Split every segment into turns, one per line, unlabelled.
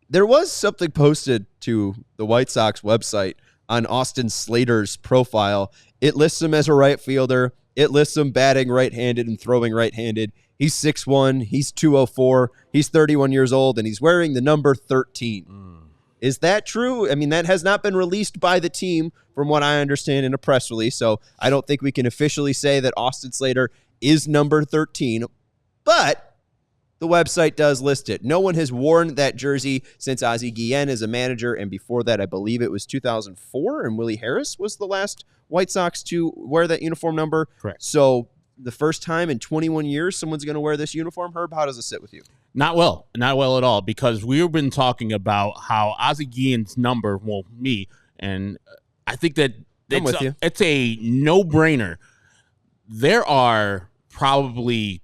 There was something posted to the White Sox website on Austin Slater's profile. It lists him as a right fielder. It lists him batting right-handed and throwing right-handed. He's 6'1", he's 204, he's 31 years old, and he's wearing the number 13. Is that true? I mean, that has not been released by the team from what I understand in a press release, so I don't think we can officially say that Austin Slater is number 13, but the website does list it. No one has worn that jersey since Ozzie Guillén is a manager, and before that, I believe it was 2004, and Willie Harris was the last White Sox to wear that uniform number.
Correct.
So the first time in 21 years someone's going to wear this uniform. Herb, how does it sit with you?
Not well at all, because we've been talking about how Ozzie Guillén's number, well, me, and I think that it's a no-brainer. There are probably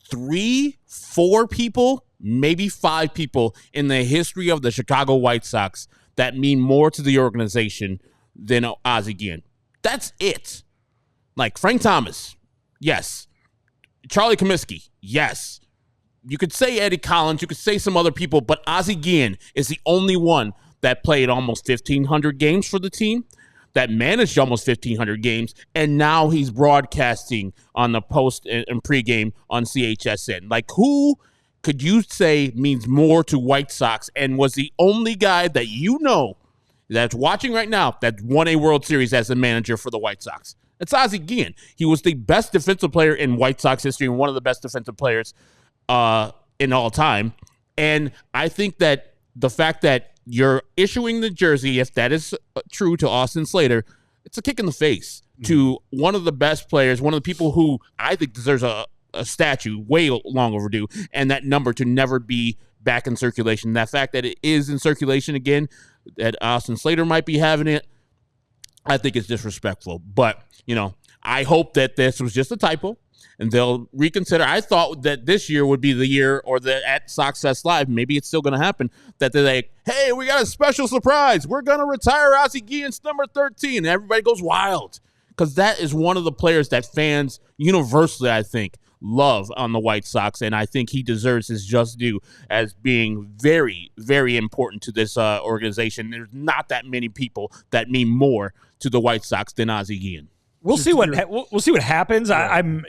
3-4 people, maybe 5 people in the history of the Chicago White Sox that mean more to the organization than Ozzie Guillén. That's it. Like Frank Thomas, yes. Charlie Comiskey, yes. You could say Eddie Collins, you could say some other people, but Ozzie Guillén is the only one that played almost 1,500 games for the team, that managed almost 1,500 games, and now he's broadcasting on the post and pregame on CHSN. Like, who could you say means more to White Sox and was the only guy that you know that's watching right now that won a World Series as a manager for the White Sox? It's Ozzie Guillén. He was the best defensive player in White Sox history and one of the best defensive players in all time. And I think that the fact that you're issuing the jersey, if that is true, to Austin Slater, it's a kick in the face to one of the best players, one of the people who I think deserves a statue way long overdue, and that number to never be back in circulation. That fact that it is in circulation again, that Austin Slater might be having it, I think it's disrespectful. But, I hope that this was just a typo and they'll reconsider. I thought that this year would be the year, or that at Sox Fest Live, maybe it's still going to happen, that they're like, hey, we got a special surprise. We're going to retire Ozzie Guillén's number 13. And everybody goes wild, because that is one of the players that fans universally, I think, love on the White Sox, and I think he deserves his just due as being very, very important to this organization. There's not that many people that mean more to the White Sox than Ozzie Guillén.
We'll see what happens. I'm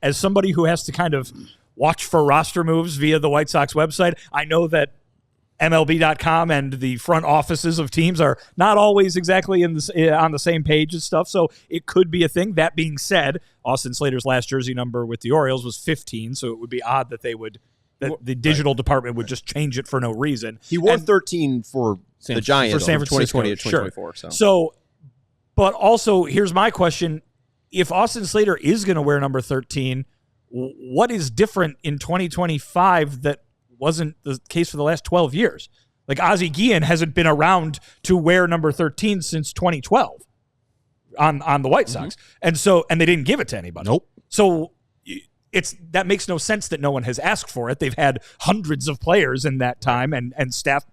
as somebody who has to kind of watch for roster moves via the White Sox website, I know that MLB.com and the front offices of teams are not always exactly on the same page and stuff, so it could be a thing. That being said, Austin Slater's last jersey number with the Orioles was 15, so it would be odd that the digital department would just change it for no reason.
He wore 13 for the Giants
for San Francisco,
2020 to 2024.
Sure. So, but also, here's my question. If Austin Slater is going to wear number 13, what is different in 2025 that wasn't the case for the last 12 years? Like, Ozzie Guillén hasn't been around to wear number 13 since 2012 on the White Sox. And they didn't give it to anybody.
Nope.
So that makes no sense that no one has asked for it. They've had hundreds of players in that time and staff,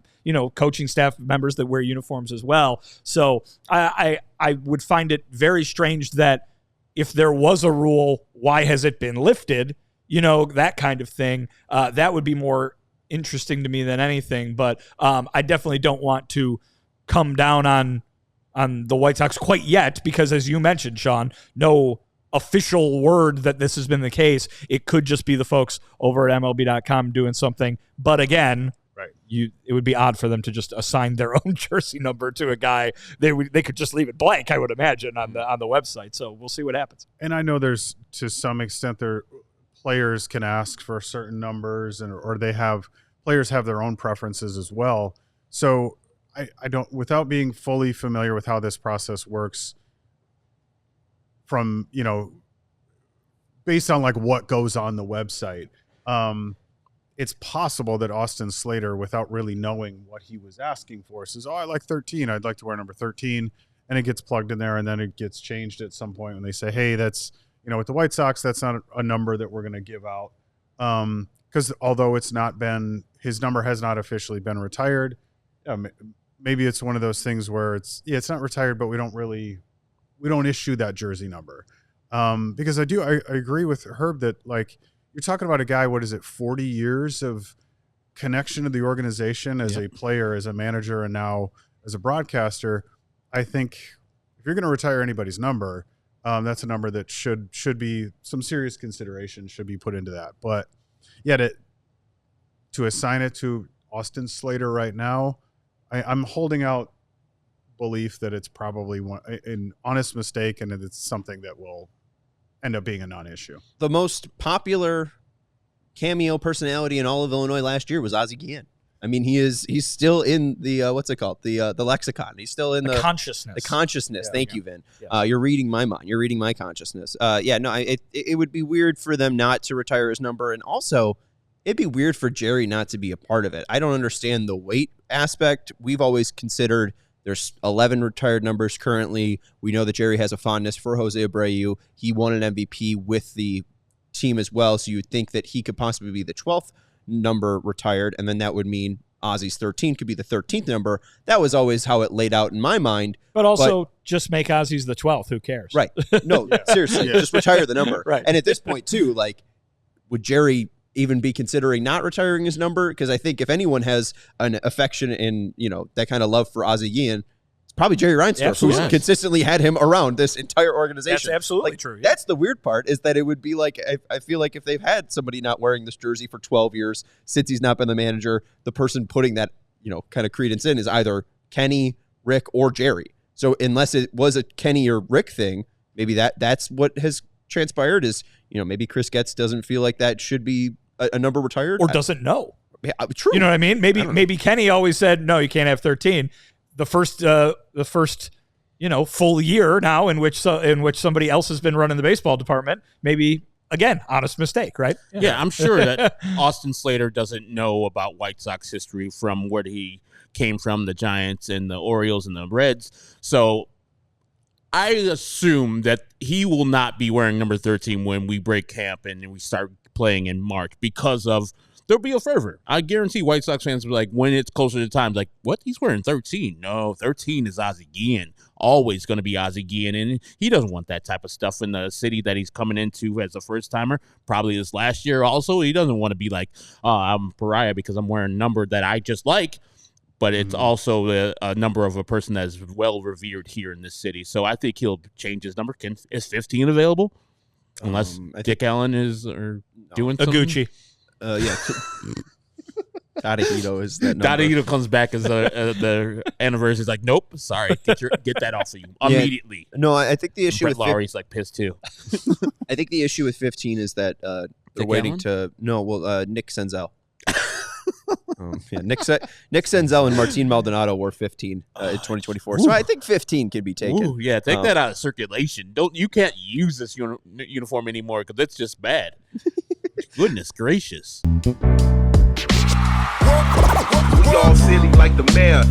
coaching staff members that wear uniforms as well. So I would find it very strange that if there was a rule, why has it been lifted? That kind of thing. That would be more interesting to me than anything. But I definitely don't want to come down on the White Sox quite yet, because as you mentioned, Sean, no official word that this has been the case. It could just be the folks over at MLB.com doing something. But again, right, it would be odd for them to just assign their own jersey number to a guy. They could just leave it blank, I would imagine, on the website. So we'll see what happens.
And I know there's, to some extent, players can ask for certain numbers, or players have their own preferences as well. So I don't, without being fully familiar with how this process works, from based on like what goes on the website, it's possible that Austin Slater, without really knowing what he was asking for, says, "Oh, I like 13. I'd like to wear number 13," and it gets plugged in there, and then it gets changed at some point when they say, "Hey, that's." With the White Sox, that's not a number that we're going to give out, because although his number has not officially been retired, maybe it's one of those things where it's not retired, but we don't issue that jersey number, because I agree with Herb that, like, you're talking about a guy, what is it, 40 years of connection to the organization as a player, as a manager, and now as a broadcaster, I think if you're going to retire anybody's number, that's a number that should be some serious consideration should be put into that. But yet to assign it to Austin Slater right now, I'm holding out belief that it's probably an honest mistake and that it's something that will end up being a non-issue.
The most popular cameo personality in all of Illinois last year was Ozzie Guillén. I mean, he's still in the what's it called, the lexicon. He's still in the
consciousness.
The consciousness.
Yeah,
Thank you, Vin. Yeah. You're reading my mind. You're reading my consciousness. It would be weird for them not to retire his number, and also it'd be weird for Jerry not to be a part of it. I don't understand the weight aspect. We've always considered there's 11 retired numbers currently. We know that Jerry has a fondness for Jose Abreu. He won an MVP with the team as well, so you'd think that he could possibly be the 12th number retired, and then that would mean Ozzie's 13 could be the 13th number. That was always how it laid out in my mind.
But also, just make Ozzie's the 12th. Who cares?
Right. No, seriously, just retire the number.
Right.
And at this point, too, like, would Jerry even be considering not retiring his number? Because I think if anyone has an affection and, that kind of love for Ozzie Guillén, it's probably Jerry Reinsdorf, who's consistently had him around this entire organization.
That's absolutely true. Yeah.
That's the weird part, is that it would be like, I feel like if they've had somebody not wearing this jersey for 12 years since he's not been the manager, the person putting that, kind of credence in is either Kenny, Rick, or Jerry. So unless it was a Kenny or Rick thing, maybe that's what has transpired is, maybe Chris Getz doesn't feel like that should be a number retired.
Or doesn't know.
Yeah, true.
You know what I mean? Maybe Kenny always said, no, you can't have 13. The first full year now in which somebody else has been running the baseball department, maybe, again, honest mistake, right?
Yeah, I'm sure that Austin Slater doesn't know about White Sox history from where he came from, the Giants and the Orioles and the Reds. So I assume that he will not be wearing number 13 when we break camp and we start playing in March because of there'll be a fervor. I guarantee White Sox fans will be like, when it's closer to time, like, what? He's wearing 13. No, 13 is Ozzie Guillén. Always going to be Ozzie Guillén. And he doesn't want that type of stuff in the city that he's coming into as a first-timer. Probably this last year also. He doesn't want to be like, I'm a pariah because I'm wearing a number that I just like. But it's also a number of a person that is well-revered here in this city. So I think he'll change his number. Is 15 available? Unless Dick Allen is doing something.
Gucci.
Yeah. Tadahito is that number.
Tadahito comes back as the anniversary. Is like, nope, sorry, get that off of you immediately.
No, I think the issue
Brett
with
Lowry's like pissed too.
I think the issue with 15 is that they're
Dick
waiting
Allen?
Nick Senzel. Nick Senzel and Martin Maldonado were 15 in 2024. So I think 15 could be taken.
Ooh, yeah, take that out of circulation. You can't use this uniform anymore because it's just bad. Goodness gracious.
We all silly like the mayor.